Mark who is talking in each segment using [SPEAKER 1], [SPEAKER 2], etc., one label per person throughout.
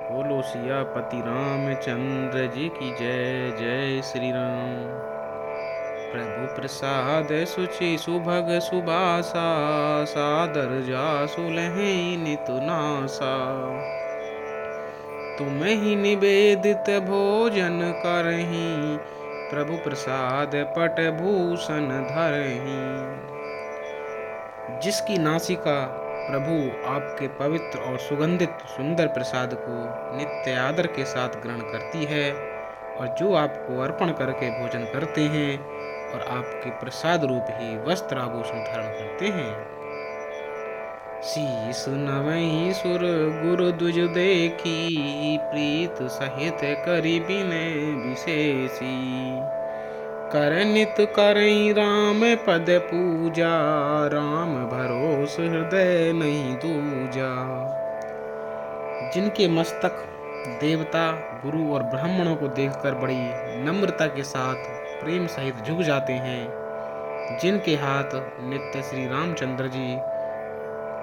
[SPEAKER 1] बोलो सियापति रामचंद्र जी की जय। जय श्री राम। प्रभु प्रसाद सुचि सुभग सुबासा, सादर जासु लहै नित नासा। तुम ही निवेदित भोजन करही, प्रभु प्रसाद पट भूषण धरही। जिसकी नासिका प्रभु आपके पवित्र और सुगंधित सुंदर प्रसाद को नित्य आदर के साथ ग्रहण करती है, और जो आपको अर्पण करके भोजन करते हैं और आपके प्रसाद रूप ही वस्त्र आभूषण धारण करते हैं। शीस नवहि सुर गुरु दुज देखी, प्रीत सहित करि बिनय विशेषी। करनित करई राम पद पूजा, राम भरोस हृदय नहीं दूजा। जिनके मस्तक देवता गुरु और ब्राह्मणों को देखकर बड़ी नम्रता के साथ प्रेम सहित झुक जाते हैं, जिनके हाथ नित्य श्री रामचंद्र जी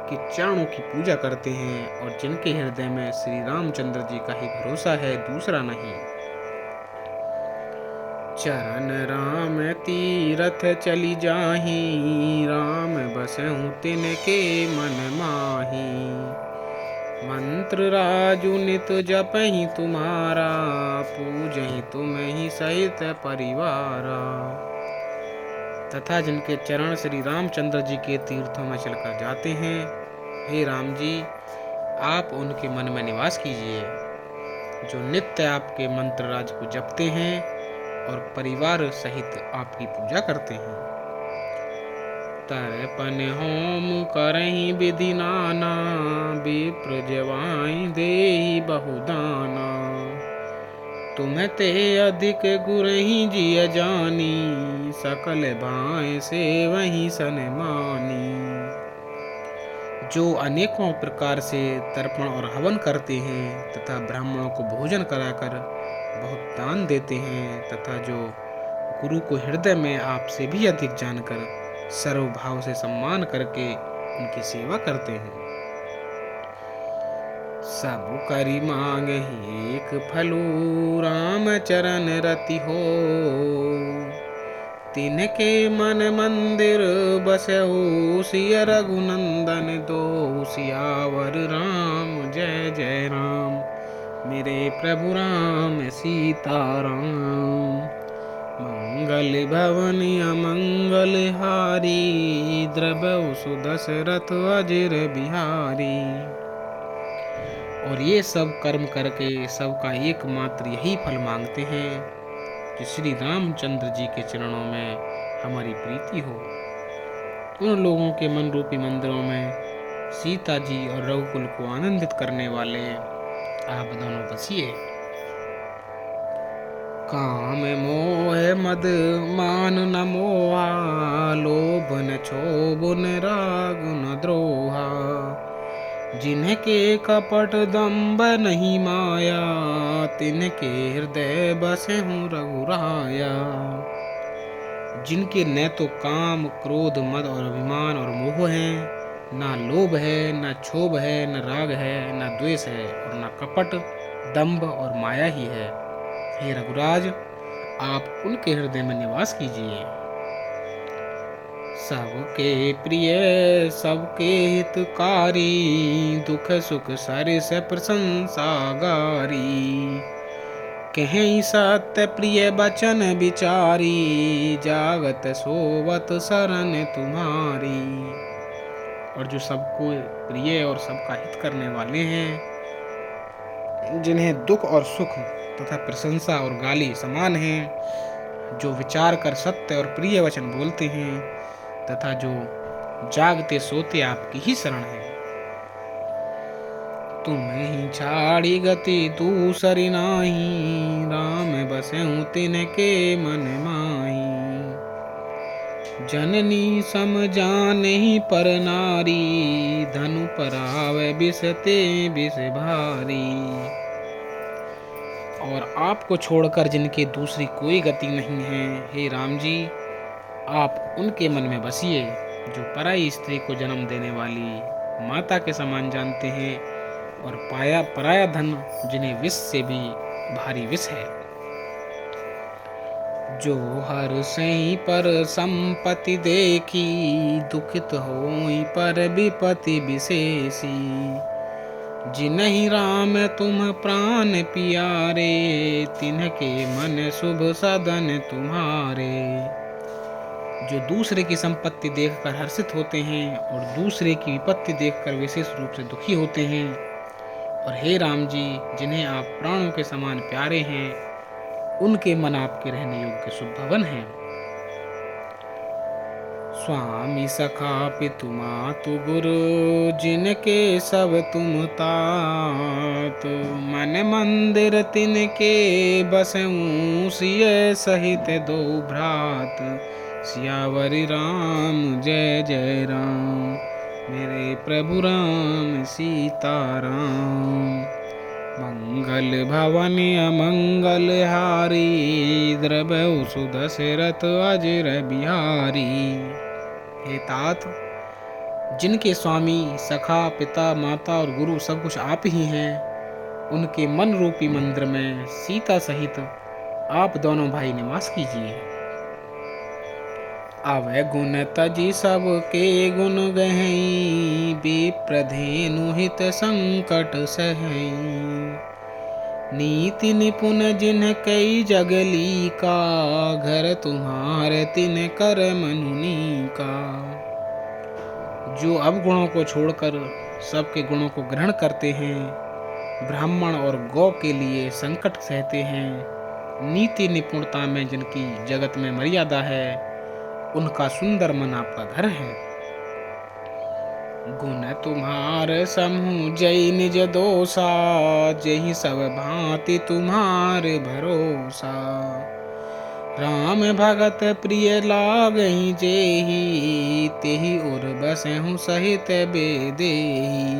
[SPEAKER 1] के चरणों की पूजा करते हैं, और जिनके हृदय में श्री रामचंद्र जी का ही भरोसा है, दूसरा नहीं। चरण राम तीरथ चली जाही, राम बसहु तिनके मन माही। मंत्र राजु नित जपहि तुम्हारा, पूजहि तुम ही सहित परिवारा। तथा जिनके चरण श्री रामचंद्र जी के तीर्थों में चलकर जाते हैं, हे राम जी आप उनके मन में निवास कीजिए, जो नित्य आपके मंत्र राज को जपते हैं और परिवार सहित आपकी पूजा करते हैं। तर्पण होम करहि विधि नाना, विप्र जवाई देहि बहुदाना। तुम्हें ते अधिक गुरहि जिय जानी, सकल भाय से वही सनमानी। जो अनेकों प्रकार से तर्पण और हवन करते हैं तथा ब्राह्मणों को भोजन कराकर बहुत दान देते हैं, तथा जो गुरु को हृदय में आपसे भी अधिक जानकर सर्वभाव से सम्मान करके उनकी सेवा करते हैं। सब करि मांगे एक फलू, राम चरण रति हो। तिनके मन मंदिर बसहु, सिय रघुनंदन दो। सियावर राम जय जय राम, मेरे प्रभु राम सीताराम। मंगल भवन अमंगल हारी, द्रवहु सुदशरथ अजिर बिहारी। और ये सब कर्म करके सबका एकमात्र यही फल मांगते हैं कि श्री रामचंद्र जी के चरणों में हमारी प्रीति हो। उन लोगों के मन रूपी मंदिरों में सीता जी और रघुकुल को आनंदित करने वाले आप दोनों बसिए। काम मोह मद मान न मोहा, लोभ न क्षोभ न राग न द्रोहा। जिनके कपट दंभ नहीं माया, तिनके हृदय बसहु रघुराया। जिनके न तो काम क्रोध मद और अभिमान और मोह है, ना लोभ है, ना क्षोभ है, न राग है, न द्वेष है, और न कपट दंभ और माया ही है। हे रघुराज आप उनके हृदय में निवास कीजिए। सबके प्रिय सबके हितकारी, दुख सुख सरिस प्रशंसा गारी। कहीं सत्य प्रिय बचन विचारी, जागत सोवत शरण तुम्हारी। और जो सबको प्रिय और सबका हित करने वाले हैं, जिन्हें दुख और सुख तथा प्रशंसा और गाली समान हैं, जो विचार कर सत्य और प्रिय वचन बोलते हैं, तथा जो जागते सोते आपकी ही शरण है। तुम्हें ही छाड़ी गति दूसरी नाही, राम बसहु तिनके मन माही। जननी सम जानहि पर नारी, धनु परावै बिसते बिस भारी। और आपको छोड़कर जिनके दूसरी कोई गति नहीं है, हे राम जी आप उनके मन में बसिए, जो पराई स्त्री को जन्म देने वाली माता के समान जानते हैं और पाया पराया धन जिन्हें विष से भी भारी विष है। जो हर सही पर संपत्ति देखी, दुखित होई पर विपत्ति विशेषी। जिन्हि राम तुम प्राण पियारे, तिनके मन शुभ सदन तुम्हारे। जो दूसरे की संपत्ति देखकर हर्षित होते हैं और दूसरे की विपत्ति देखकर विशेष रूप से दुखी होते हैं। और हे राम जी, जिन्हें आप प्राणों के समान प्यारे हैं, उनके मन आपके रहने योग्य शुभ भवन हैं। स्वामी सखा पितु मातु गुरु, जिनके सब तुम तात। मन मंदिर तिनके बसऊं, सिय सहित दो भ्रात। सियावर राम जय जय राम, मेरे प्रभु राम सीताराम। मंगल भवन अमंगल हारी, द्रवहु सुदशरथ अजर बिहारी। हे तात, जिनके स्वामी सखा पिता माता और गुरु सब कुछ आप ही हैं, उनके मन रूपी मंदिर में सीता सहित आप दोनों भाई निवास कीजिए। अवै गुण तजी सब के गुण गहई, विप्रधेनु हित संकट सहई। नीति निपुण जिन कई जगली का, घर तुम्हारे तिन कर मनुनी का। जो अवगुणों को छोड़कर सबके गुणों को ग्रहण करते हैं, ब्राह्मण और गौ के लिए संकट सहते हैं, नीति निपुणता में जिनकी जगत में मर्यादा है, उनका सुंदर मन आपका घर है। गुण तुम्हार समूह जय निज दोषा, जही सब भांति तुम्हारे भरोसा। राम भगत प्रिय लागहि जेहि, तेहि उर बसहु सहित बेदेहि।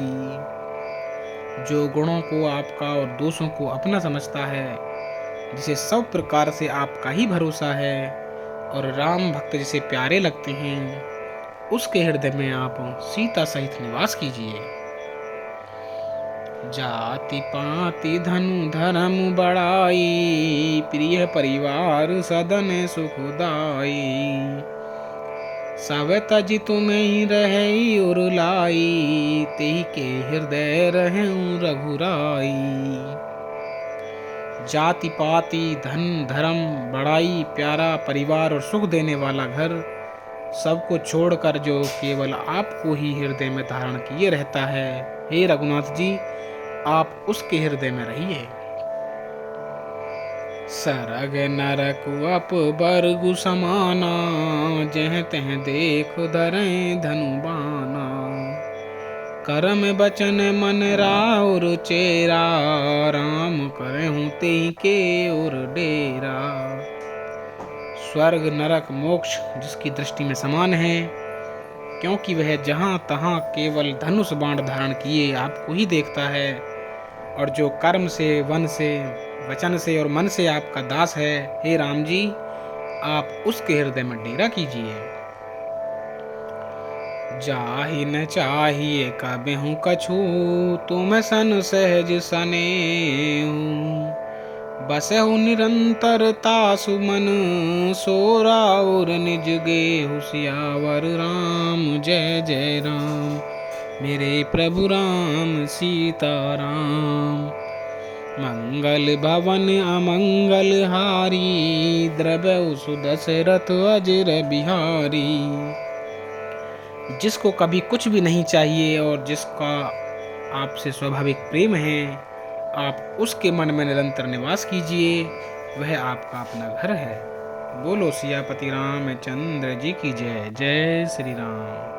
[SPEAKER 1] जो गुणों को आपका और दोषों को अपना समझता है, जिसे सब प्रकार से आपका ही भरोसा है और राम भक्त जिसे प्यारे लगते हैं, उसके हृदय में आप सीता सहित निवास कीजिए। जाति पाति धनु धर्म बढ़ाई, प्रिय परिवार सदन सुखदाई। सब तज तुम्हें ही रहे उर लाई, तेहि के हृदय रहूं रघुराई। जाति पाति धन धर्म बड़ाई, प्यारा परिवार और सुख देने वाला घर, सबको छोड़कर जो केवल आपको ही हृदय में धारण किए रहता है, हे रघुनाथ जी, आप उसके हृदय में रहिए। सरग नरक अप बरगु समाना, जह तह देख धरें धनु बाना। करम बचन मन राउर चेरा, राम करहूं तेहि के उर डेरा। स्वर्ग नरक मोक्ष जिसकी दृष्टि में समान है, क्योंकि वह जहाँ तहाँ केवल धनुष बाण धारण किए आपको ही देखता है। और जो कर्म से, वन से, वचन से और मन से आपका दास है, हे राम जी, आप उसके हृदय में डेरा कीजिए। जाहि न चाहिए कबहु कछु, तुम सन सहज सनेहु। बसहु निरंतर तासु मन, सो राउर निज गेहु। सियावर राम जय जय राम, मेरे प्रभु राम सीताराम। मंगल भवन अमंगल हारी, द्रवहु सुदशरथ अजर बिहारी। जिसको कभी कुछ भी नहीं चाहिए और जिसका आपसे स्वाभाविक प्रेम है, आप उसके मन में निरंतर निवास कीजिए, वह आपका अपना घर है। बोलो सियापति रामचंद्र जी की जय। जय श्री राम।